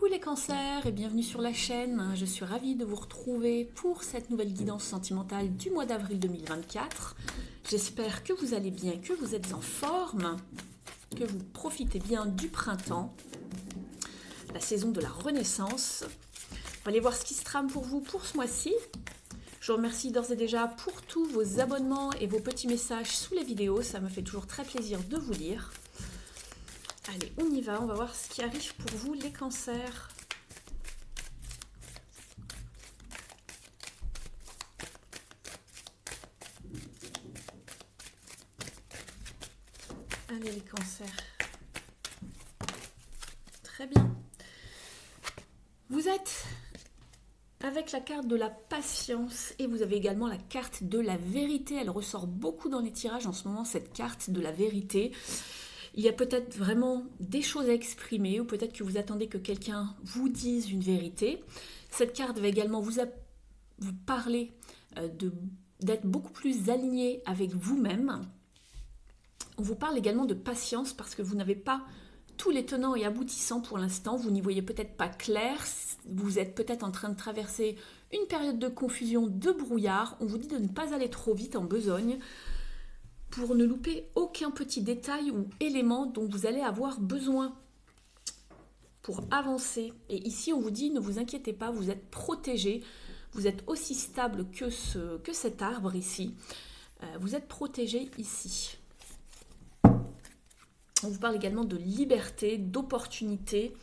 Coucou les cancers et bienvenue sur la chaîne. Je suis ravie de vous retrouver pour cette nouvelle guidance sentimentale du mois d'avril 2024. J'espère que vous allez bien, que vous êtes en forme, que vous profitez bien du printemps, la saison de la renaissance. On va aller voir ce qui se trame pour vous pour ce mois-ci. Je vous remercie d'ores et déjà pour tous vos abonnements et vos petits messages sous les vidéos. Ça me fait toujours très plaisir de vous lire. Allez, on y va, on va voir ce qui arrive pour vous les cancers. Allez les cancers. Très bien. Vous êtes avec la carte de la patience et vous avez également la carte de la vérité. Elle ressort beaucoup dans les tirages en ce moment, cette carte de la vérité. Il y a peut-être vraiment des choses à exprimer ou peut-être que vous attendez que quelqu'un vous dise une vérité. Cette carte va également vous parler d'être beaucoup plus aligné avec vous-même. On vous parle également de patience parce que vous n'avez pas tous les tenants et aboutissants pour l'instant. Vous n'y voyez peut-être pas clair. Vous êtes peut-être en train de traverser une période de confusion, de brouillard. On vous dit de ne pas aller trop vite en besogne, pour ne louper aucun petit détail ou élément dont vous allez avoir besoin pour avancer. Et ici, on vous dit, ne vous inquiétez pas, vous êtes protégé. Vous êtes aussi stable que cet arbre ici. Vous êtes protégé ici. On vous parle également de liberté, d'opportunité.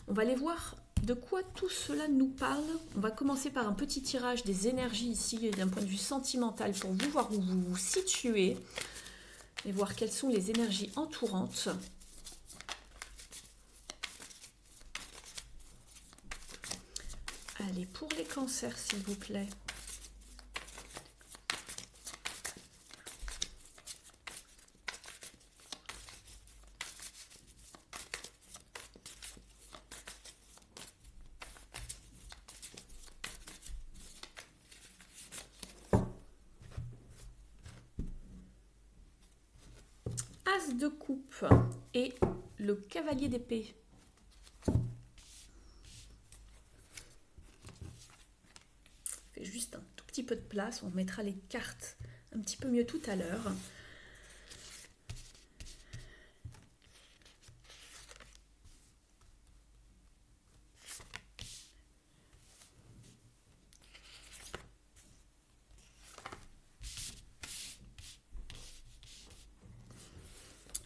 On va aller voir de quoi tout cela nous parle. On va commencer par un petit tirage des énergies ici, d'un point de vue sentimental, pour vous voir où vous vous situez. Et voir quelles sont les énergies entourantes. Allez, pour les cancers, s'il vous plaît. As de coupe et le cavalier d'épée. Fait juste un tout petit peu de place, on mettra les cartes un petit peu mieux tout à l'heure.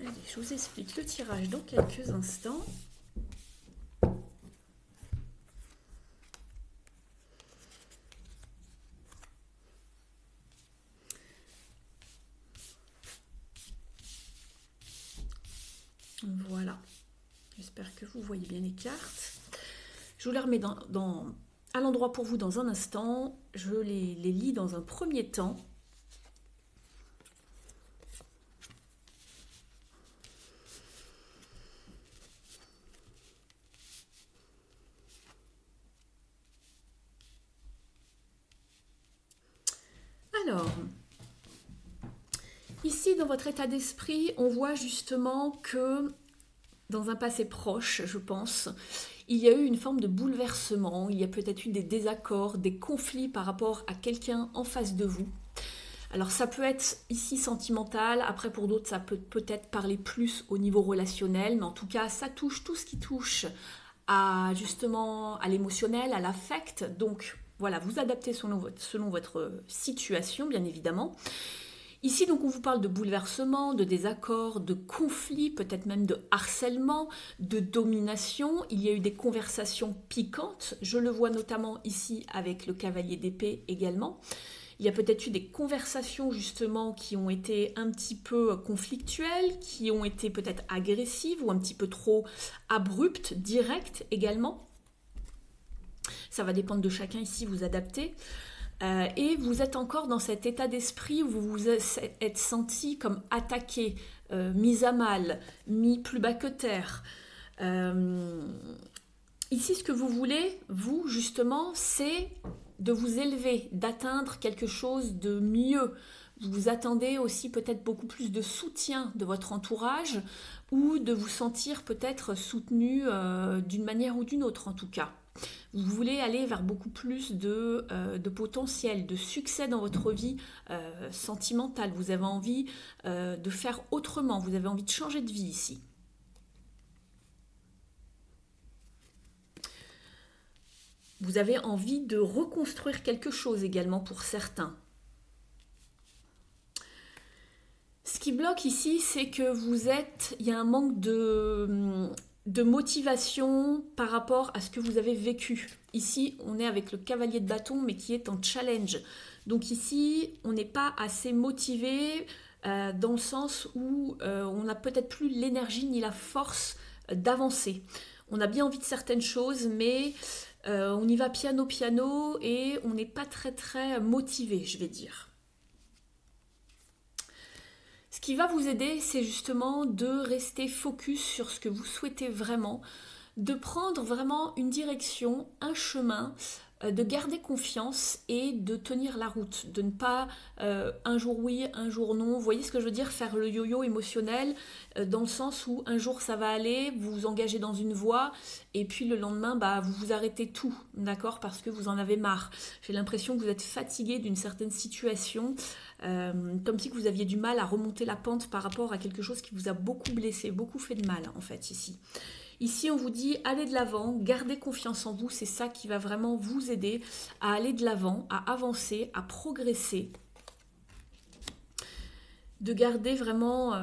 Allez, je vous explique le tirage dans quelques instants. Voilà. J'espère que vous voyez bien les cartes. Je vous les remets à l'endroit pour vous dans un instant. Je les lis dans un premier temps. Alors, ici dans votre état d'esprit, on voit justement que dans un passé proche, je pense, il y a eu une forme de bouleversement, il y a peut-être eu des désaccords, des conflits par rapport à quelqu'un en face de vous. Alors ça peut être ici sentimental, après pour d'autres ça peut peut-être parler plus au niveau relationnel, mais en tout cas ça touche tout ce qui touche justement à l'émotionnel, à l'affect, donc voilà, vous adaptez selon votre situation, bien évidemment. Ici, donc, on vous parle de bouleversement, de désaccord, de conflit, peut-être même de harcèlement, de domination. Il y a eu des conversations piquantes. Je le vois notamment ici avec le cavalier d'épée également. Il y a peut-être eu des conversations justement qui ont été un petit peu conflictuelles, qui ont été peut-être agressives ou un petit peu trop abruptes, directes également. Ça va dépendre de chacun ici, vous adaptez. Et vous êtes encore dans cet état d'esprit où vous vous êtes senti comme attaqué, mis à mal, mis plus bas que terre. Ici, ce que vous voulez, vous, justement, c'est de vous élever, d'atteindre quelque chose de mieux. Vous attendez aussi peut-être beaucoup plus de soutien de votre entourage ou de vous sentir peut-être soutenu d'une manière ou d'une autre en tout cas. Vous voulez aller vers beaucoup plus de potentiel, de succès dans votre vie sentimentale. Vous avez envie de faire autrement, vous avez envie de changer de vie ici. Vous avez envie de reconstruire quelque chose également pour certains. Ce qui bloque ici, c'est que il y a un manque de motivation par rapport à ce que vous avez vécu. Ici, on est avec le cavalier de bâton, mais qui est en challenge. Donc ici, on n'est pas assez motivé dans le sens où on n'a peut-être plus l'énergie ni la force d'avancer. On a bien envie de certaines choses, mais on y va piano piano et on n'est pas très très motivé, je vais dire. Ce qui va vous aider, c'est justement de rester focus sur ce que vous souhaitez vraiment, de prendre vraiment une direction, un chemin, de garder confiance et de tenir la route, de ne pas un jour oui, un jour non. Vous voyez ce que je veux dire, faire le yo-yo émotionnel dans le sens où un jour ça va aller, vous vous engagez dans une voie et puis le lendemain vous vous arrêtez tout, d'accord, parce que vous en avez marre. J'ai l'impression que vous êtes fatigué d'une certaine situation, comme si vous aviez du mal à remonter la pente par rapport à quelque chose qui vous a beaucoup blessé, beaucoup fait de mal en fait ici. Ici, on vous dit, allez de l'avant, gardez confiance en vous, c'est ça qui va vraiment vous aider à aller de l'avant, à avancer, à progresser. De garder vraiment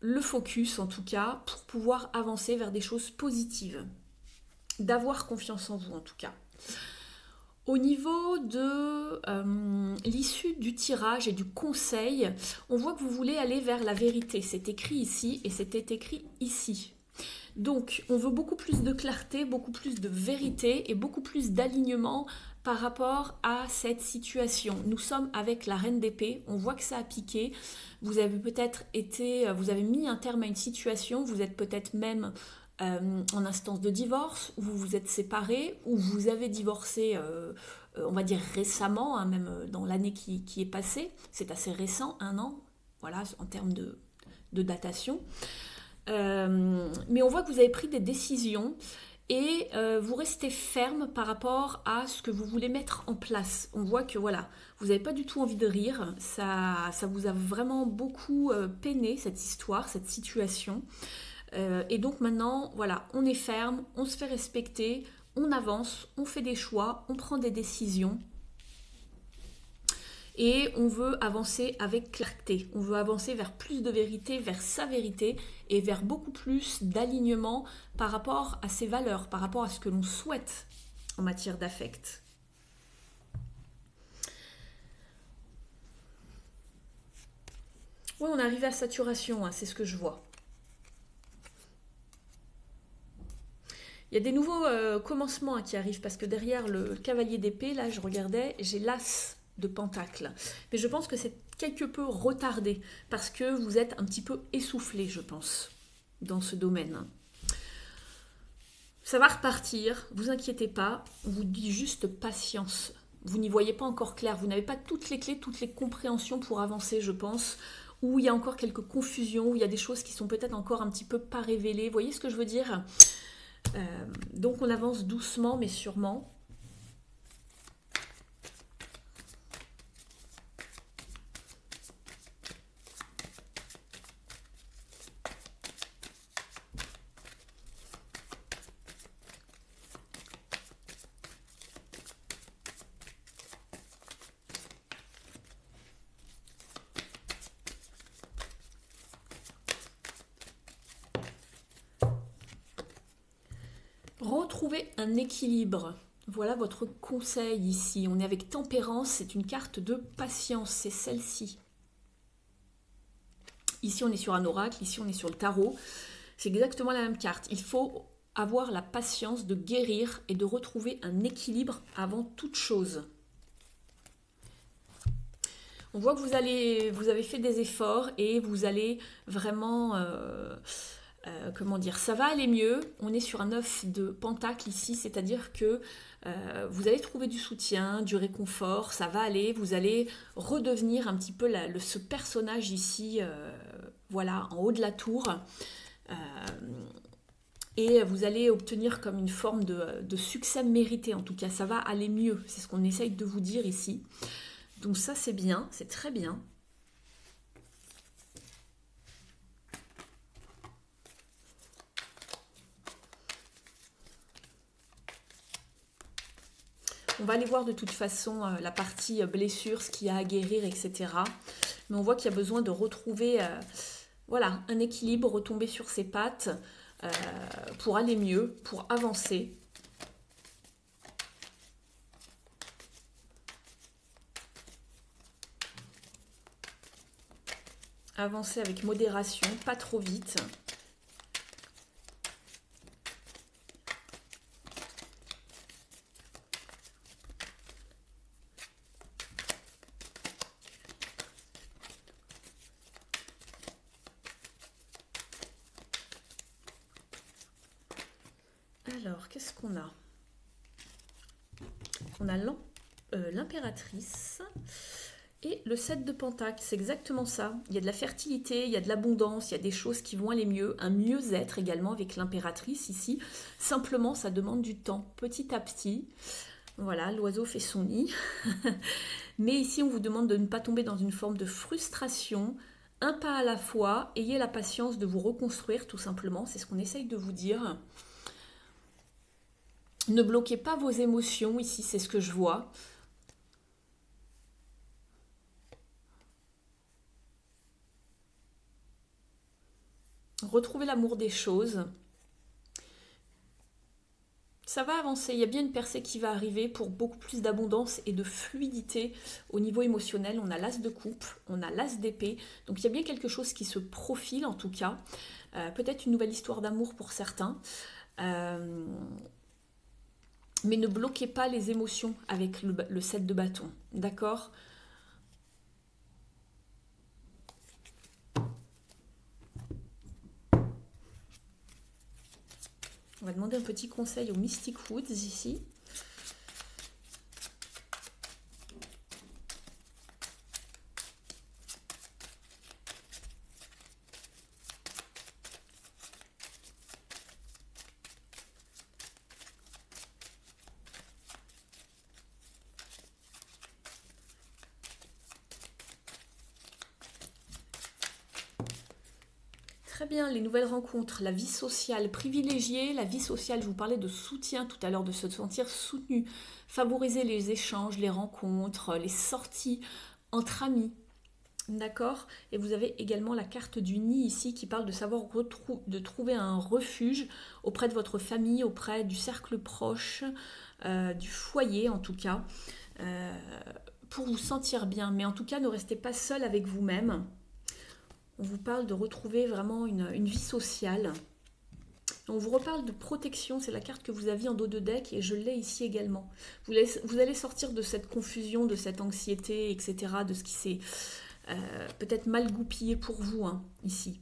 le focus, en tout cas, pour pouvoir avancer vers des choses positives. D'avoir confiance en vous, en tout cas. Au niveau de l'issue du tirage et du conseil, on voit que vous voulez aller vers la vérité. C'est écrit ici et c'était écrit ici. Donc, on veut beaucoup plus de clarté, beaucoup plus de vérité et beaucoup plus d'alignement par rapport à cette situation. Nous sommes avec la reine d'épée, on voit que ça a piqué. Vous avez peut-être vous avez mis un terme à une situation, vous êtes peut-être même en instance de divorce, où vous vous êtes séparés, ou vous avez divorcé, on va dire récemment, hein, même dans l'année qui est passée. C'est assez récent, 1 an, voilà, en termes de datation. Mais on voit que vous avez pris des décisions et vous restez ferme par rapport à ce que vous voulez mettre en place. On voit que voilà, vous n'avez pas du tout envie de rire, ça vous a vraiment beaucoup peiné cette histoire, cette situation. Et donc maintenant, voilà, on est ferme, on se fait respecter, on avance, on fait des choix, on prend des décisions. Et on veut avancer avec clarté, on veut avancer vers plus de vérité, vers sa vérité et vers beaucoup plus d'alignement par rapport à ses valeurs, par rapport à ce que l'on souhaite en matière d'affect. Oui, on est arrivé à saturation, hein, c'est ce que je vois. Il y a des nouveaux commencements qui arrivent parce que derrière le cavalier d'épée, là je regardais, j'ai l'as de pentacle. Mais je pense que c'est quelque peu retardé parce que vous êtes un petit peu essoufflé, je pense, dans ce domaine. Ça va repartir, vous inquiétez pas, on vous dit juste patience. Vous n'y voyez pas encore clair, vous n'avez pas toutes les clés, toutes les compréhensions pour avancer, je pense, où il y a encore quelques confusions, où il y a des choses qui sont peut-être encore un petit peu pas révélées. Vous voyez ce que je veux dire ? Donc on avance doucement mais sûrement. Retrouvez un équilibre. Voilà votre conseil ici. On est avec tempérance, c'est une carte de patience, c'est celle-ci. Ici on est sur un oracle, ici on est sur le tarot. C'est exactement la même carte. Il faut avoir la patience de guérir et de retrouver un équilibre avant toute chose. On voit que vous avez fait des efforts et vous allez vraiment comment dire, ça va aller mieux. On est sur un 9 de pentacle ici, c'est-à-dire que vous allez trouver du soutien, du réconfort, ça va aller, vous allez redevenir un petit peu ce personnage ici, voilà, en haut de la tour. Et vous allez obtenir comme une forme de succès mérité, en tout cas, ça va aller mieux, c'est ce qu'on essaye de vous dire ici. Donc ça c'est bien, c'est très bien. On va aller voir de toute façon la partie blessure, ce qu'il y a à guérir, etc. Mais on voit qu'il y a besoin de retrouver voilà, un équilibre, retomber sur ses pattes pour aller mieux, pour avancer. Avancer avec modération, pas trop vite. Alors, qu'est-ce qu'on a? On a l'impératrice et le 7 de pentacle, c'est exactement ça. Il y a de la fertilité, il y a de l'abondance, il y a des choses qui vont aller mieux, un mieux-être également avec l'impératrice ici. Simplement, ça demande du temps, petit à petit. Voilà, l'oiseau fait son nid. Mais ici, on vous demande de ne pas tomber dans une forme de frustration, un pas à la fois. Ayez la patience de vous reconstruire, tout simplement. C'est ce qu'on essaye de vous dire. Ne bloquez pas vos émotions, ici, c'est ce que je vois. Retrouvez l'amour des choses. Ça va avancer, il y a bien une percée qui va arriver pour beaucoup plus d'abondance et de fluidité au niveau émotionnel. On a l'as de coupe, on a l'as d'épée, donc il y a bien quelque chose qui se profile en tout cas. Peut-être une nouvelle histoire d'amour pour certains. Mais ne bloquez pas les émotions avec le 7 de bâton, d'accord ? On va demander un petit conseil aux Mystic Woods ici. Très bien, les nouvelles rencontres, la vie sociale privilégiée, la vie sociale, je vous parlais de soutien tout à l'heure, de se sentir soutenu, favoriser les échanges, les rencontres, les sorties entre amis, d'accord ? Et vous avez également la carte du nid ici qui parle de savoir de trouver un refuge auprès de votre famille, auprès du cercle proche, du foyer en tout cas, pour vous sentir bien. Mais en tout cas, ne restez pas seul avec vous-même. On vous parle de retrouver vraiment une vie sociale. On vous reparle de protection, c'est la carte que vous aviez en dos de deck et je l'ai ici également. Vous allez sortir de cette confusion, de cette anxiété, etc., de ce qui s'est peut-être mal goupillé pour vous, hein, ici.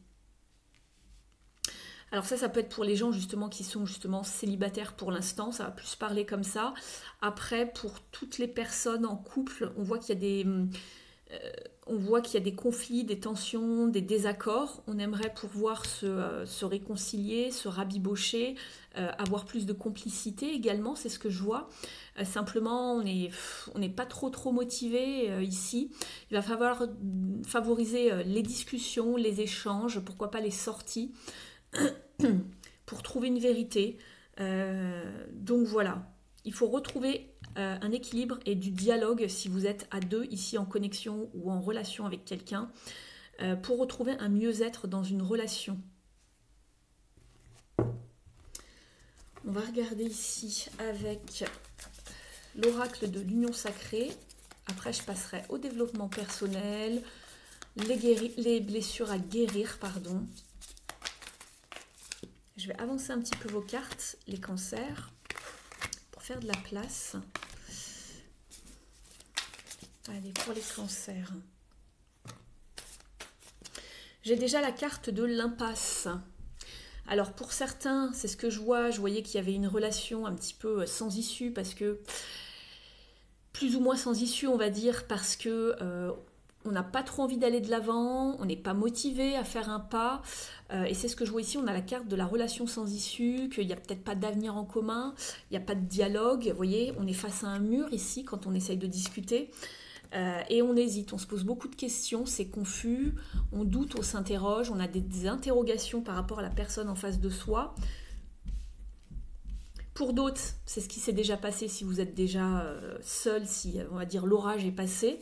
Alors ça peut être pour les gens justement qui sont justement célibataires pour l'instant, ça va plus parler comme ça. Après, pour toutes les personnes en couple, on voit qu'il y a des conflits, des tensions, des désaccords. On aimerait pouvoir se réconcilier, se rabibocher, avoir plus de complicité également, c'est ce que je vois. Simplement, on n'est pas trop motivé ici. Il va falloir favoriser les discussions, les échanges, pourquoi pas les sorties, pour trouver une vérité. Donc voilà, il faut retrouver un équilibre et du dialogue si vous êtes à deux ici en connexion ou en relation avec quelqu'un pour retrouver un mieux-être dans une relation. On va regarder ici avec l'oracle de l'union sacrée. Après, je passerai au développement personnel, les blessures à guérir, pardon. Je vais avancer un petit peu vos cartes, les cancers, pour faire de la place. Allez, pour les cancers. J'ai déjà la carte de l'impasse. Alors pour certains, c'est ce que je voyais qu'il y avait une relation un petit peu sans issue, parce que, plus ou moins sans issue on va dire, parce que on n'a pas trop envie d'aller de l'avant, on n'est pas motivé à faire un pas, et c'est ce que je vois ici, on a la carte de la relation sans issue, qu'il n'y a peut-être pas d'avenir en commun, il n'y a pas de dialogue, vous voyez, on est face à un mur ici quand on essaye de discuter, et on hésite, on se pose beaucoup de questions, c'est confus, on doute, on s'interroge, on a des interrogations par rapport à la personne en face de soi. Pour d'autres, c'est ce qui s'est déjà passé si vous êtes déjà seul, si on va dire l'orage est passé.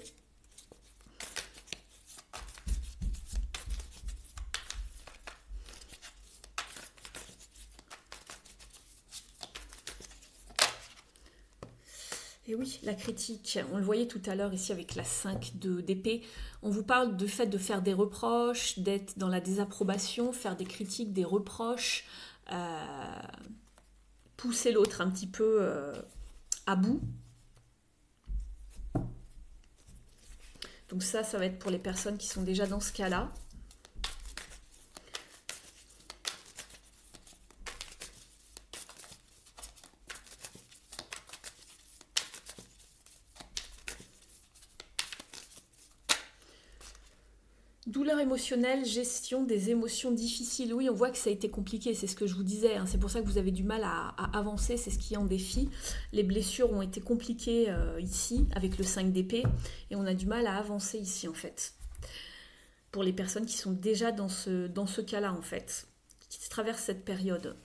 Et oui, la critique, on le voyait tout à l'heure ici avec la 5 d'épée, on vous parle du fait de faire des reproches, d'être dans la désapprobation, faire des critiques, des reproches, pousser l'autre un petit peu à bout. Donc ça va être pour les personnes qui sont déjà dans ce cas-là. Douleur émotionnelle, gestion des émotions difficiles. Oui, on voit que ça a été compliqué, c'est ce que je vous disais. Hein. C'est pour ça que vous avez du mal à avancer, c'est ce qui en défie. Les blessures ont été compliquées ici, avec le 5 d'épée, et on a du mal à avancer ici, en fait. Pour les personnes qui sont déjà dans ce cas-là, en fait, qui traversent cette période.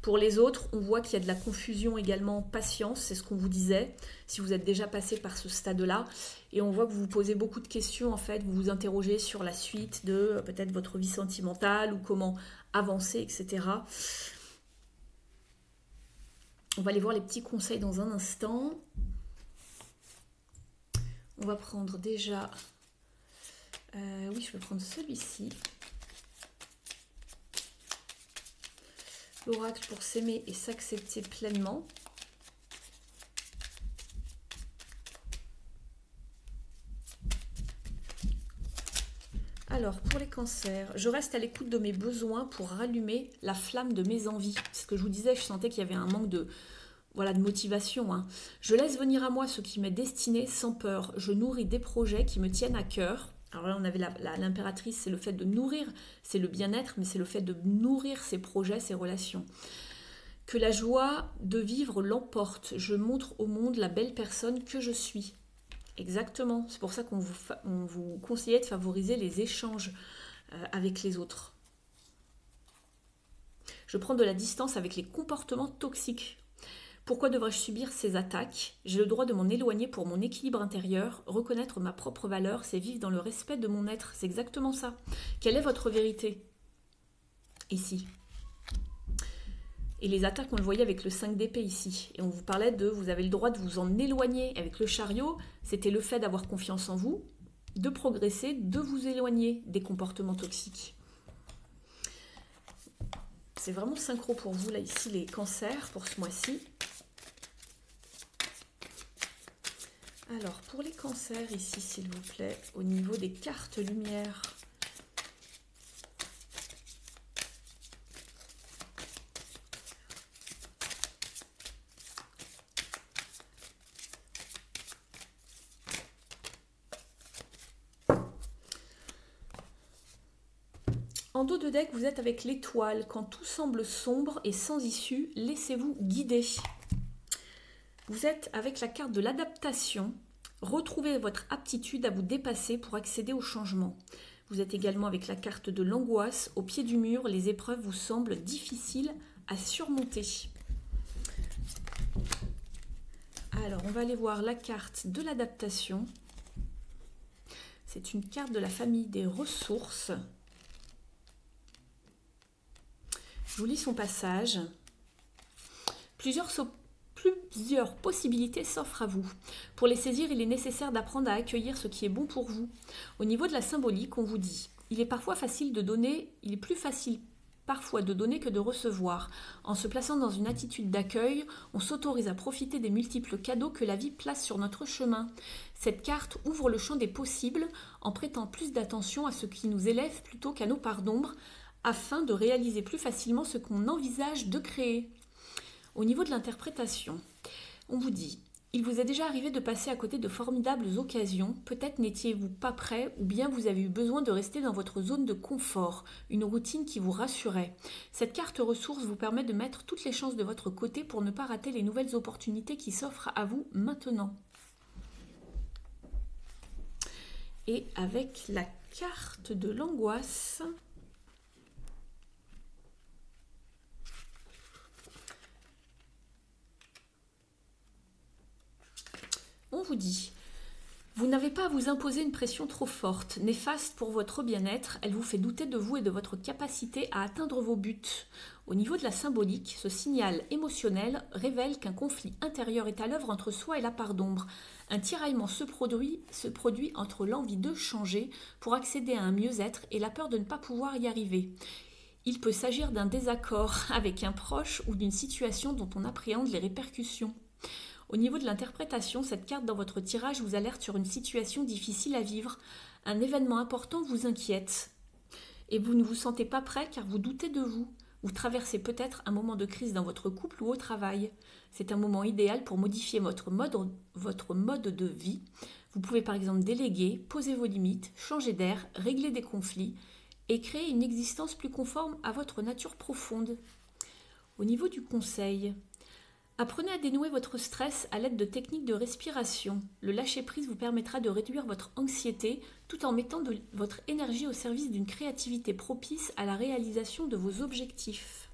Pour les autres, on voit qu'il y a de la confusion également, patience, c'est ce qu'on vous disait, si vous êtes déjà passé par ce stade-là. Et on voit que vous vous posez beaucoup de questions, en fait, vous vous interrogez sur la suite de peut-être votre vie sentimentale ou comment avancer, etc. On va aller voir les petits conseils dans un instant. On va prendre déjà... oui, je vais prendre celui-ci. L'oracle pour s'aimer et s'accepter pleinement. Alors, pour les cancers, je reste à l'écoute de mes besoins pour rallumer la flamme de mes envies. C'est ce que je vous disais, je sentais qu'il y avait un manque de motivation. Hein. Je laisse venir à moi ce qui m'est destiné sans peur. Je nourris des projets qui me tiennent à cœur. Alors là, on avait l'impératrice, c'est le fait de nourrir, c'est le bien-être, mais c'est le fait de nourrir ses projets, ses relations. Que la joie de vivre l'emporte. Je montre au monde la belle personne que je suis. Exactement. C'est pour ça qu'on vous conseillait de favoriser les échanges avec les autres. Je prends de la distance avec les comportements toxiques. Pourquoi devrais-je subir ces attaques? J'ai le droit de m'en éloigner pour mon équilibre intérieur. Reconnaître ma propre valeur, c'est vivre dans le respect de mon être. C'est exactement ça. Quelle est votre vérité? Ici. Et les attaques, on le voyait avec le 5 d'épée ici. Et on vous parlait de, vous avez le droit de vous en éloigner. Avec le chariot, c'était le fait d'avoir confiance en vous, de progresser, de vous éloigner des comportements toxiques. C'est vraiment synchro pour vous, là, ici, les cancers, pour ce mois-ci. Alors, pour les cancers, ici, s'il vous plaît, au niveau des cartes lumière. En dos de deck, vous êtes avec l'étoile. Quand tout semble sombre et sans issue, laissez-vous guider. Vous êtes avec la carte de l'adaptation. Retrouvez votre aptitude à vous dépasser pour accéder au changement. Vous êtes également avec la carte de l'angoisse. Au pied du mur, les épreuves vous semblent difficiles à surmonter. Alors, on va aller voir la carte de l'adaptation. C'est une carte de la famille des ressources. Je vous lis son passage. Plusieurs possibilités s'offrent à vous. Pour les saisir, il est nécessaire d'apprendre à accueillir ce qui est bon pour vous. Au niveau de la symbolique, on vous dit, il est parfois facile de donner, il est plus facile parfois de donner que de recevoir. En se plaçant dans une attitude d'accueil, on s'autorise à profiter des multiples cadeaux que la vie place sur notre chemin. Cette carte ouvre le champ des possibles en prêtant plus d'attention à ce qui nous élève plutôt qu'à nos parts d'ombre, afin de réaliser plus facilement ce qu'on envisage de créer. Au niveau de l'interprétation, on vous dit: il vous est déjà arrivé de passer à côté de formidables occasions, peut-être n'étiez-vous pas prêt ou bien vous avez eu besoin de rester dans votre zone de confort, une routine qui vous rassurait. Cette carte ressource vous permet de mettre toutes les chances de votre côté pour ne pas rater les nouvelles opportunités qui s'offrent à vous maintenant. Et avec la carte de l'angoisse, on vous dit: vous n'avez pas à vous imposer une pression trop forte, néfaste pour votre bien-être, elle vous fait douter de vous et de votre capacité à atteindre vos buts. Au niveau de la symbolique, ce signal émotionnel révèle qu'un conflit intérieur est à l'œuvre entre soi et la part d'ombre. Un tiraillement se produit entre l'envie de changer pour accéder à un mieux-être et la peur de ne pas pouvoir y arriver. Il peut s'agir d'un désaccord avec un proche ou d'une situation dont on appréhende les répercussions. Au niveau de l'interprétation, cette carte dans votre tirage vous alerte sur une situation difficile à vivre. Un événement important vous inquiète. Et vous ne vous sentez pas prêt car vous doutez de vous. Vous traversez peut-être un moment de crise dans votre couple ou au travail. C'est un moment idéal pour modifier votre mode de vie. Vous pouvez par exemple déléguer, poser vos limites, changer d'air, régler des conflits et créer une existence plus conforme à votre nature profonde. Au niveau du conseil, apprenez à dénouer votre stress à l'aide de techniques de respiration. Le lâcher-prise vous permettra de réduire votre anxiété tout en mettant votre énergie au service d'une créativité propice à la réalisation de vos objectifs.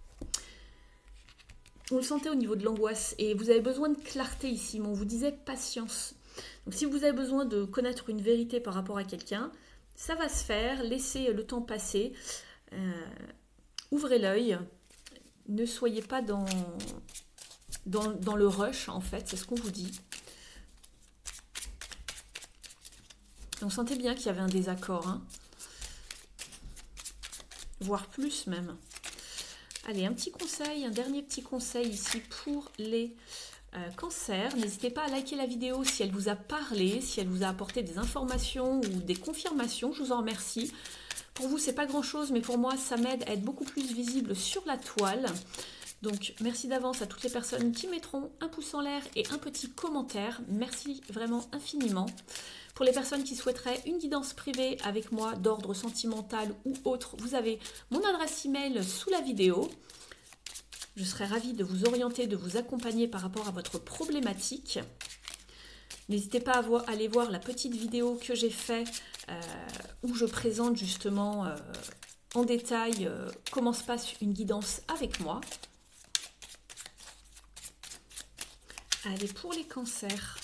Vous le sentez au niveau de l'angoisse et vous avez besoin de clarté ici, mais on vous disait patience. Donc si vous avez besoin de connaître une vérité par rapport à quelqu'un, ça va se faire, laissez le temps passer, ouvrez l'œil, ne soyez pas dans le rush en fait, c'est ce qu'on vous dit. On sentait bien qu'il y avait un désaccord, hein, voire plus même. Allez, un petit conseil, un dernier petit conseil ici pour les cancers. N'hésitez pas à liker la vidéo si elle vous a parlé, si elle vous a apporté des informations ou des confirmations, je vous en remercie. Pour vous, c'est pas grand chose, mais pour moi, ça m'aide à être beaucoup plus visible sur la toile. Donc, merci d'avance à toutes les personnes qui mettront un pouce en l'air et un petit commentaire. Merci vraiment infiniment. Pour les personnes qui souhaiteraient une guidance privée avec moi d'ordre sentimental ou autre, vous avez mon adresse email sous la vidéo. Je serai ravie de vous orienter, de vous accompagner par rapport à votre problématique. N'hésitez pas à aller voir la petite vidéo que j'ai faite où je présente justement en détail comment se passe une guidance avec moi. Allez, pour les cancers,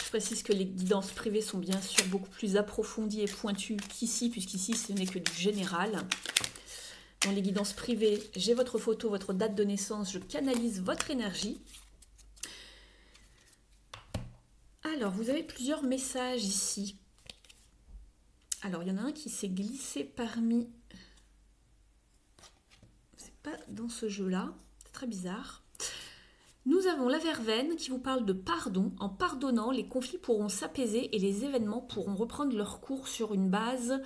je précise que les guidances privées sont bien sûr beaucoup plus approfondies et pointues qu'ici, puisqu'ici ce n'est que du général. Dans les guidances privées, j'ai votre photo, votre date de naissance, je canalise votre énergie. Alors, vous avez plusieurs messages ici. Alors, il y en a un qui s'est glissé parmi... C'est pas dans ce jeu-là, c'est très bizarre. Nous avons la verveine qui vous parle de pardon. En pardonnant, les conflits pourront s'apaiser et les événements pourront reprendre leur cours sur une base...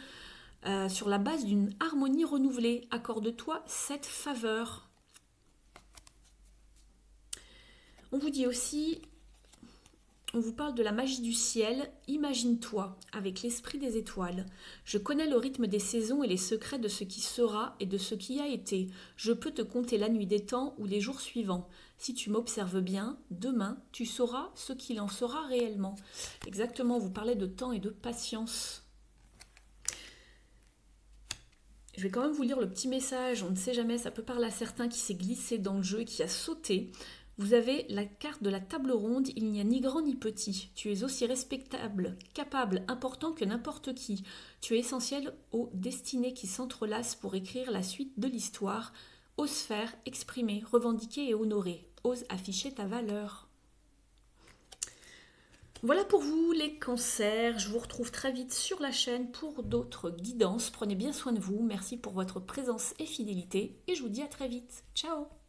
sur la base d'une harmonie renouvelée. Accorde-toi cette faveur. On vous dit aussi, on vous parle de la magie du ciel. Imagine-toi avec l'esprit des étoiles. Je connais le rythme des saisons et les secrets de ce qui sera et de ce qui a été. Je peux te compter la nuit des temps ou les jours suivants. Si tu m'observes bien, demain, tu sauras ce qu'il en sera réellement. Exactement, vous parlez de temps et de patience. Je vais quand même vous lire le petit message, on ne sait jamais, ça peut parler à certains qui s'est glissé dans le jeu et qui a sauté. Vous avez la carte de la table ronde, il n'y a ni grand ni petit. Tu es aussi respectable, capable, important que n'importe qui. Tu es essentiel aux destinées qui s'entrelacent pour écrire la suite de l'histoire. Ose faire, exprimer, revendiquer et honorer. Ose afficher ta valeur. Voilà pour vous les cancers, je vous retrouve très vite sur la chaîne pour d'autres guidances. Prenez bien soin de vous, merci pour votre présence et fidélité et je vous dis à très vite. Ciao!